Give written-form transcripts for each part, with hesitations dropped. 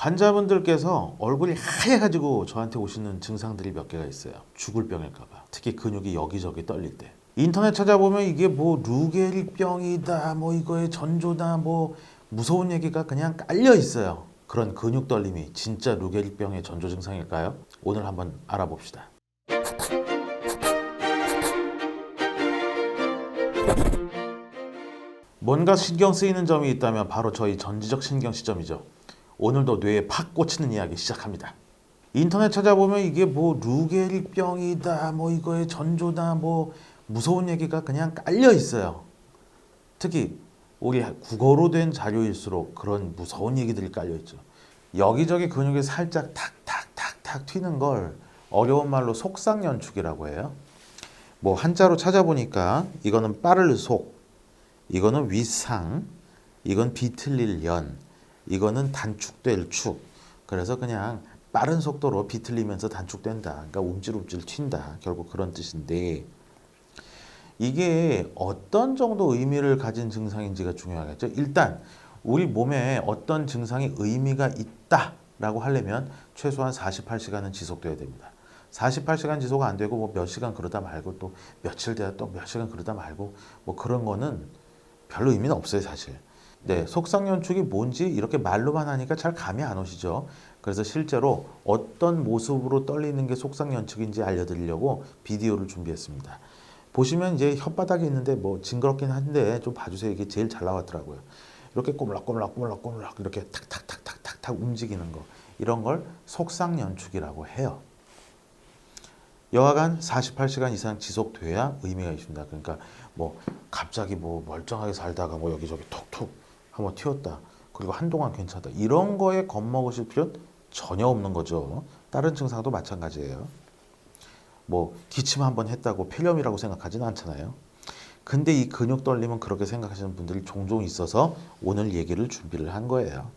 환자분들께서 얼굴이 하얘가지고 저한테 오시는 증상들이 몇 개가 있어요. 죽을 병일까봐. 특히 근육이 여기저기 떨릴 때. 인터넷 찾아보면 이게 뭐 루게릭병이다, 뭐 이거의 전조다, 뭐 무서운 얘기가 그냥 깔려 있어요. 그런 근육 떨림이 진짜 루게릭병의 전조 증상일까요? 오늘 한번 알아봅시다. 뭔가 신경 쓰이는 점이 있다면 바로 저희 전지적 신경 시점이죠. 오늘도 뇌에 팍 꽂히는 이야기 시작합니다. 인터넷 찾아보면 이게 뭐 루게릭병이다, 뭐 이거의 전조다, 뭐 무서운 얘기가 그냥 깔려 있어요. 특히 우리 국어로 된 자료일수록 그런 무서운 얘기들이 깔려 있죠. 여기저기 근육이 살짝 탁탁탁탁 튀는 걸 어려운 말로 속상연축이라고 해요. 뭐 한자로 찾아보니까 이거는 빠를 속, 이거는 윗상, 이건 비틀릴 연, 이거는 단축될 축. 그래서 그냥 빠른 속도로 비틀리면서 단축된다. 그러니까 움찔움찔 튄다. 결국 그런 뜻인데 이게 어떤 정도 의미를 가진 증상인지가 중요하겠죠. 일단 우리 몸에 어떤 증상이 의미가 있다라고 하려면 최소한 48시간은 지속돼야 됩니다. 48시간 지속 안 되고 뭐 몇 시간 그러다 말고 또 며칠 돼야 또 몇 시간 그러다 말고 뭐 그런 거는 별로 의미는 없어요, 사실. 네, 속상연축이 뭔지 이렇게 말로만 하니까 잘 감이 안 오시죠. 그래서 실제로 어떤 모습으로 떨리는 게 속상연축인지 알려드리려고 비디오를 준비했습니다. 보시면 이제 혓바닥이 있는데 뭐 징그럽긴 한데 좀 봐주세요. 이게 제일 잘 나왔더라고요. 이렇게 꼬물락꼬물락 이렇게 탁탁탁탁탁탁 움직이는 거, 이런 걸 속상연축이라고 해요. 여하간 48시간 이상 지속돼야 의미가 있습니다. 그러니까 뭐 갑자기 뭐 멀쩡하게 살다가 뭐 여기저기 톡톡 한번 튀었다. 그리고 한동안 괜찮다. 이런 거에 겁먹으실 필요는 전혀 없는 거죠. 다른 증상도 마찬가지예요. 뭐 기침 한번 했다고 폐렴이라고 생각하지는 않잖아요. 근데 이 근육 떨림은 그렇게 생각하시는 분들이 종종 있어서 오늘 얘기를 준비를 한 거예요.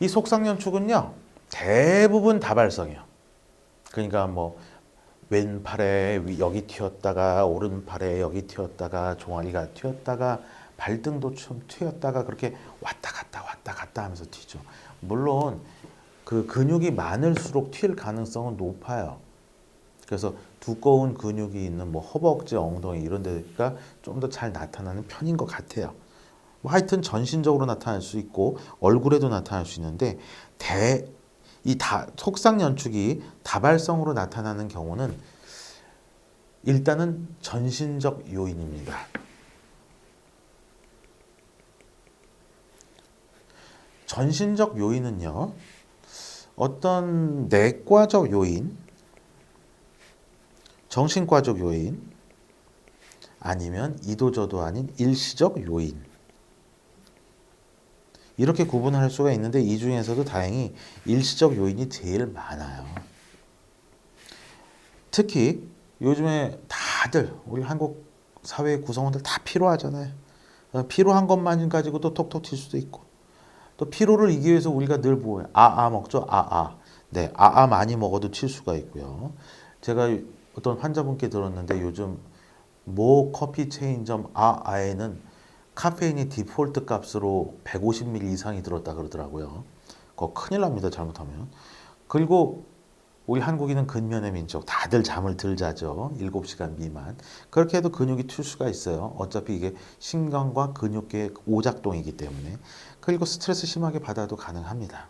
이 속상연축은요, 대부분 다발성이에요. 그러니까 뭐 왼팔에 여기 튀었다가 오른팔에 여기 튀었다가 종아리가 튀었다가 발등도 좀 튀었다가 그렇게 왔다 갔다 하면서 튀죠. 물론 그 근육이 많을수록 튈 가능성은 높아요. 그래서 두꺼운 근육이 있는 뭐 허벅지, 엉덩이 이런 데가 좀 더 잘 나타나는 편인 것 같아요. 뭐 하여튼 전신적으로 나타날 수 있고 얼굴에도 나타날 수 있는데 속상연축이 다발성으로 나타나는 경우는 일단은 전신적 요인입니다. 전신적 요인은요, 어떤 내과적 요인, 정신과적 요인, 아니면 이도저도 아닌 일시적 요인, 이렇게 구분할 수가 있는데 이 중에서도 다행히 일시적 요인이 제일 많아요. 특히 요즘에 다들 우리 한국 사회 구성원들 다 피로하잖아요. 피로한 것만 가지고도 톡톡 튈 수도 있고, 또 피로를 이기기 위해서 우리가 늘 뭐예요? 먹죠. 네, 많이 먹어도 튈 수가 있고요. 제가 어떤 환자분께 들었는데 요즘 모 커피 체인점 아에는 카페인이 디폴트 값으로 150ml 이상이 들었다 그러더라고요. 그거 큰일 납니다, 잘못하면. 그리고 우리 한국인은 근면의 민족, 다들 잠을 덜 자죠. 7시간 미만. 그렇게 해도 근육이 튈 수가 있어요. 어차피 이게 신경과 근육계의 오작동이기 때문에. 그리고 스트레스 심하게 받아도 가능합니다.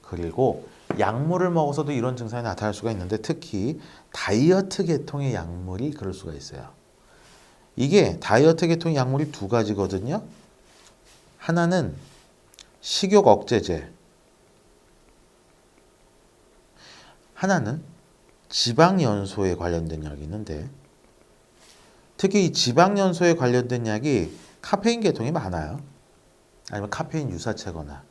그리고 약물을 먹어서도 이런 증상이 나타날 수가 있는데 특히 다이어트 계통의 약물이 그럴 수가 있어요. 이게 다이어트 계통 약물이 두 가지거든요. 하나는 식욕 억제제, 하나는 지방연소에 관련된 약이 있는데 특히 이 지방연소에 관련된 약이 카페인 계통이 많아요. 아니면 카페인 유사체거나.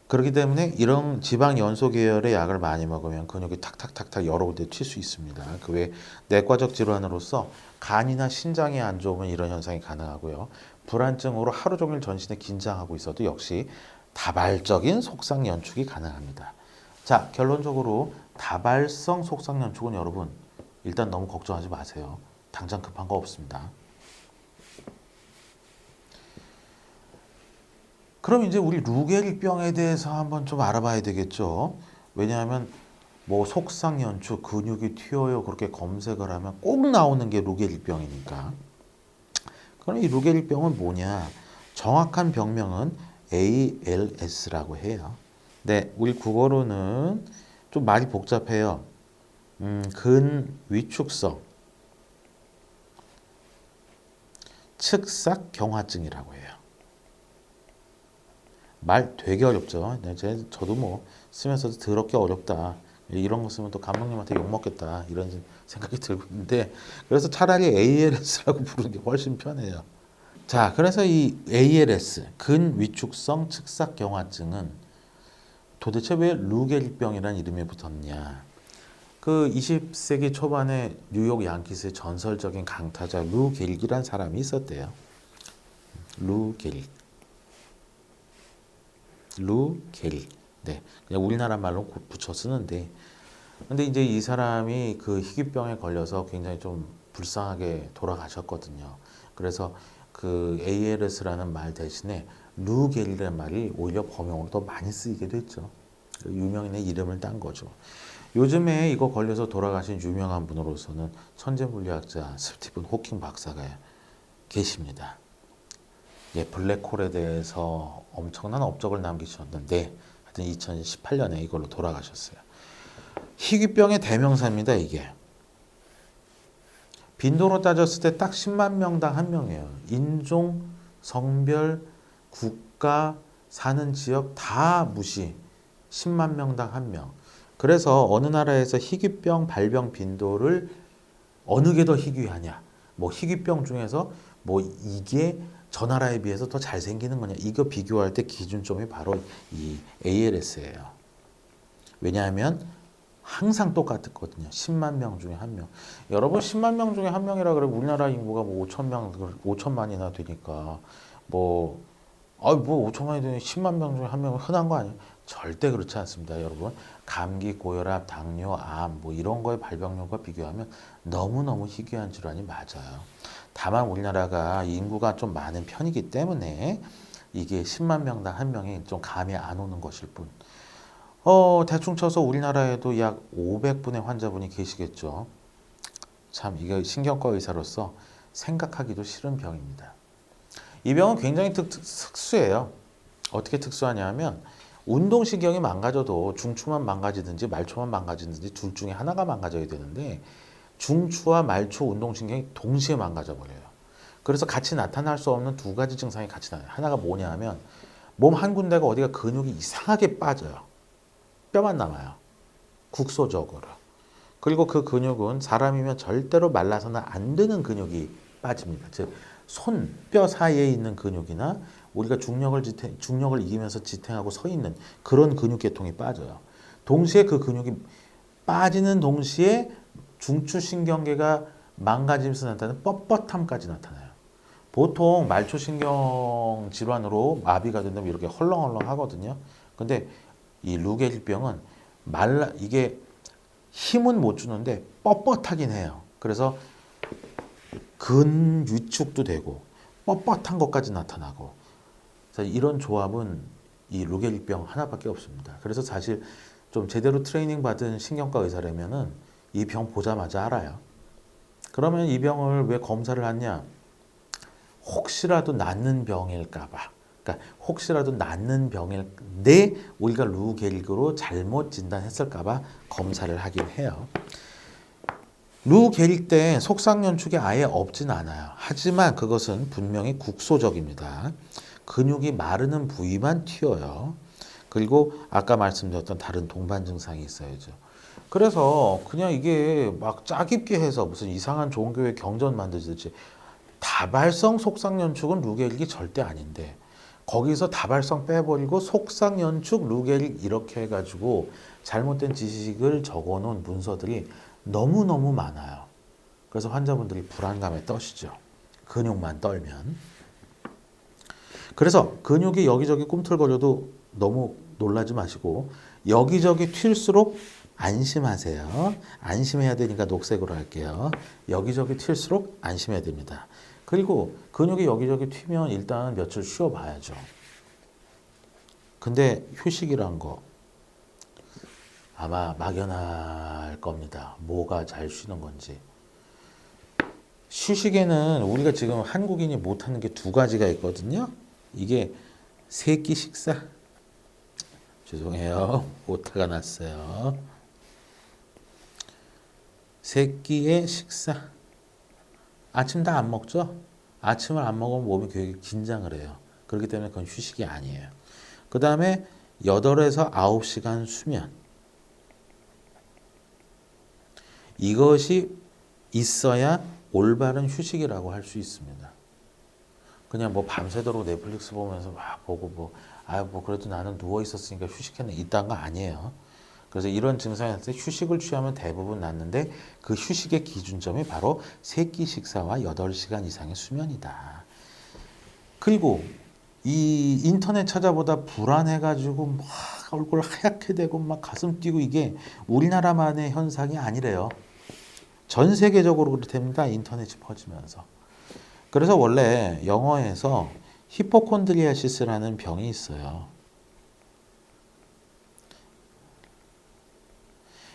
그렇기 때문에 이런 지방연소 계열의 약을 많이 먹으면 근육이 탁탁탁탁 여러 군데 튈 수 있습니다. 그 외에 내과적 질환으로서 간이나 신장이 안 좋으면 이런 현상이 가능하고요. 불안증으로 하루 종일 전신에 긴장하고 있어도 역시 다발적인 속상연축이 가능합니다. 자, 결론적으로 다발성 속상연축은 여러분 일단 너무 걱정하지 마세요. 당장 급한 거 없습니다. 그럼 이제 우리 루게릭병에 대해서 한번 좀 알아봐야 되겠죠. 왜냐하면 뭐 속상연추, 근육이 튀어요 그렇게 검색을 하면 꼭 나오는 게 루게릭병이니까. 그럼 이 루게릭병은 뭐냐? 정확한 병명은 ALS라고 해요. 네, 우리 국어로는 좀 말이 복잡해요. 근위축성 측삭경화증이라고 해요. 말 되게 어렵죠. 네, 저도 뭐 쓰면서도 더럽게 어렵다. 이런 거 쓰면 또 감독님한테 욕먹겠다. 이런 생각이 들고 있는데 그래서 차라리 ALS라고 부르는 게 훨씬 편해요. 자, 그래서 이 ALS, 근위축성 측삭경화증은 도대체 왜 루게릭병이라는 이름이 붙었냐? 그 20세기 초반에 뉴욕 양키스의 전설적인 강타자 루 게릭이라는 사람이 있었대요. 루 게릭. 루 게릭. 네, 그냥 우리나라 말로 붙여 쓰는데, 근데 이제 이 사람이 그 희귀병에 걸려서 굉장히 좀 불쌍하게 돌아가셨거든요. 그래서 그 ALS라는 말 대신에 루 게릭이라는 말이 오히려 범용으로 더 많이 쓰이게 됐죠. 유명인의 이름을 딴 거죠. 요즘에 이거 걸려서 돌아가신 유명한 분으로서는 천재 물리학자 스티븐 호킹 박사가 계십니다. 예, 블랙홀에 대해서 엄청난 업적을 남기셨는데 하여튼 2018년에 이걸로 돌아가셨어요. 희귀병의 대명사입니다, 이게. 빈도로 따졌을 때 딱 10만 명당 한 명이에요. 인종, 성별, 국가, 사는 지역 다 무시. 10만 명당 한 명. 그래서 어느 나라에서 희귀병 발병 빈도를 어느 게 더 희귀하냐. 뭐 희귀병 중에서 뭐 이게 저 나라에 비해서 더 잘 생기는 거냐. 이거 비교할 때 기준점이 바로 이 ALS예요. 왜냐하면 항상 똑같거든요. 10만 명 중에 한 명. 여러분 10만 명 중에 한 명이라 그러면 우리나라 인구가 뭐 5천만이나 되니까 뭐 5천만이 되니 10만 명 중에 한 명은 흔한 거 아니에요? 절대 그렇지 않습니다, 여러분. 감기, 고혈압, 당뇨, 암 뭐 이런 거의 발병률과 비교하면 너무너무 희귀한 질환이 맞아요. 다만 우리나라가 인구가 좀 많은 편이기 때문에 이게 10만 명당 한 명이 좀 감이 안 오는 것일 뿐. 대충 쳐서 우리나라에도 약 500분의 환자분이 계시겠죠. 참 이게 신경과 의사로서 생각하기도 싫은 병입니다. 이 병은 굉장히 특수해요. 어떻게 특수하냐면 운동신경이 망가져도 중추만 망가지든지 말초만 망가지든지 둘 중에 하나가 망가져야 되는데 중추와 말초 운동신경이 동시에 망가져 버려요. 그래서 같이 나타날 수 없는 두 가지 증상이 같이 나요. 하나가 뭐냐 하면 몸 한 군데가 어디가 근육이 이상하게 빠져요. 뼈만 남아요. 국소적으로. 그리고 그 근육은 사람이면 절대로 말라서는 안 되는 근육이 빠집니다. 즉 손, 뼈 사이에 있는 근육이나 우리가 중력을 이기면서 지탱하고 서 있는 그런 근육 계통이 빠져요. 동시에 그 근육이 빠지는 동시에 중추신경계가 망가지면서 나타나는 뻣뻣함까지 나타나요. 보통 말초신경 질환으로 마비가 된다면 이렇게 헐렁헐렁 하거든요. 근데 이 루게릭병은 이게 힘은 못 주는데 뻣뻣하긴 해요. 그래서 근위축도 되고 뻣뻣한 것까지 나타나고 이런 조합은 이 루게릭병 하나밖에 없습니다. 그래서 사실 좀 제대로 트레이닝 받은 신경과 의사라면은 이 병 보자마자 알아요. 그러면 이 병을 왜 검사를 하냐? 혹시라도 낫는 병일까봐. 그러니까 혹시라도 낫는 병인데 우리가 루게릭으로 잘못 진단했을까봐 검사를 하긴 해요. 루게릭 때 속상연축이 아예 없진 않아요. 하지만 그것은 분명히 국소적입니다. 근육이 마르는 부위만 튀어요. 그리고 아까 말씀드렸던 다른 동반 증상이 있어야죠. 그래서 그냥 이게 막 짜깁기 해서 무슨 이상한 종교의 경전 만들듯이 다발성 속상연축은 루게릭이 절대 아닌데 거기서 다발성 빼버리고 속상연축 루게릭 이렇게 해가지고 잘못된 지식을 적어놓은 문서들이 너무너무 많아요. 그래서 환자분들이 불안감에 떠시죠. 근육만 떨면. 그래서 근육이 여기저기 꿈틀거려도 너무 놀라지 마시고 여기저기 튈수록 안심하세요. 안심해야 되니까 녹색으로 할게요. 여기저기 튈수록 안심해야 됩니다. 그리고 근육이 여기저기 튀면 일단 며칠 쉬어봐야죠. 근데 휴식이란 거 아마 막연할 겁니다. 뭐가 잘 쉬는 건지. 휴식에는 우리가 지금 한국인이 못하는 게 두 가지가 있거든요. 이게 세 끼 식사. 죄송해요. 오타가 났어요. 세 끼의 식사. 아침 다 안 먹죠? 아침을 안 먹으면 몸이 굉장히 긴장을 해요. 그렇기 때문에 그건 휴식이 아니에요. 그 다음에 8에서 9시간 수면. 이것이 있어야 올바른 휴식이라고 할 수 있습니다. 그냥 뭐 밤새도록 넷플릭스 보면서 막 보고 뭐 그래도 나는 누워 있었으니까 휴식했네 이딴 거 아니에요. 그래서 이런 증상이 있을 때 휴식을 취하면 대부분 낫는데 그 휴식의 기준점이 바로 3끼 식사와 8시간 이상의 수면이다. 그리고 이 인터넷 찾아보다 불안해가지고 막 얼굴 하얗게 되고 막 가슴 뛰고 이게 우리나라만의 현상이 아니래요. 전 세계적으로 그렇답니다. 인터넷이 퍼지면서. 그래서 원래 영어에서 히포콘드리아시스라는 병이 있어요.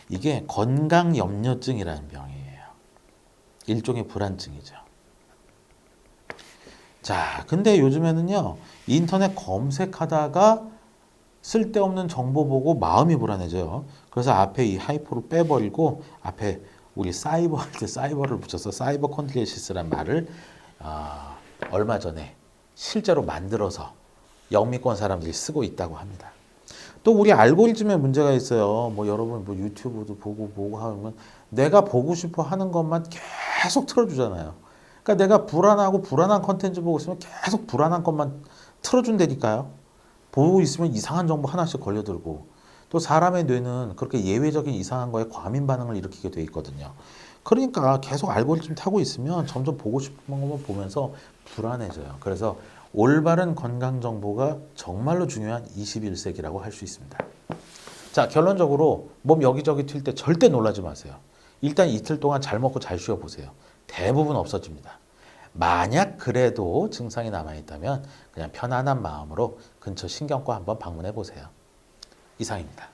이게 건강염려증이라는 병이에요. 일종의 불안증이죠. 자, 근데 요즘에는요, 인터넷 검색하다가 쓸데없는 정보 보고 마음이 불안해져요. 그래서 앞에 이 하이포를 빼버리고 앞에 우리 사이버 할 때 사이버를 붙여서 사이버 콘드리아시스란 말을 얼마 전에 실제로 만들어서 영미권 사람들이 쓰고 있다고 합니다. 또 우리 알고리즘에 문제가 있어요. 뭐 여러분 뭐 유튜브도 보고 하면 내가 보고 싶어 하는 것만 계속 틀어주잖아요. 그러니까 내가 불안한 컨텐츠 보고 있으면 계속 불안한 것만 틀어준다니까요. 보고 있으면 이상한 정보 하나씩 걸려들고 또 사람의 뇌는 그렇게 예외적인 이상한 거에 과민 반응을 일으키게 돼 있거든요. 그러니까 계속 알고리즘 타고 있으면 점점 보고 싶은 것만 보면서 불안해져요. 그래서 올바른 건강 정보가 정말로 중요한 21세기라고 할 수 있습니다. 자, 결론적으로 몸 여기저기 튈 때 절대 놀라지 마세요. 일단 이틀 동안 잘 먹고 잘 쉬어보세요. 대부분 없어집니다. 만약 그래도 증상이 남아있다면 그냥 편안한 마음으로 근처 신경과 한번 방문해 보세요. 이상입니다.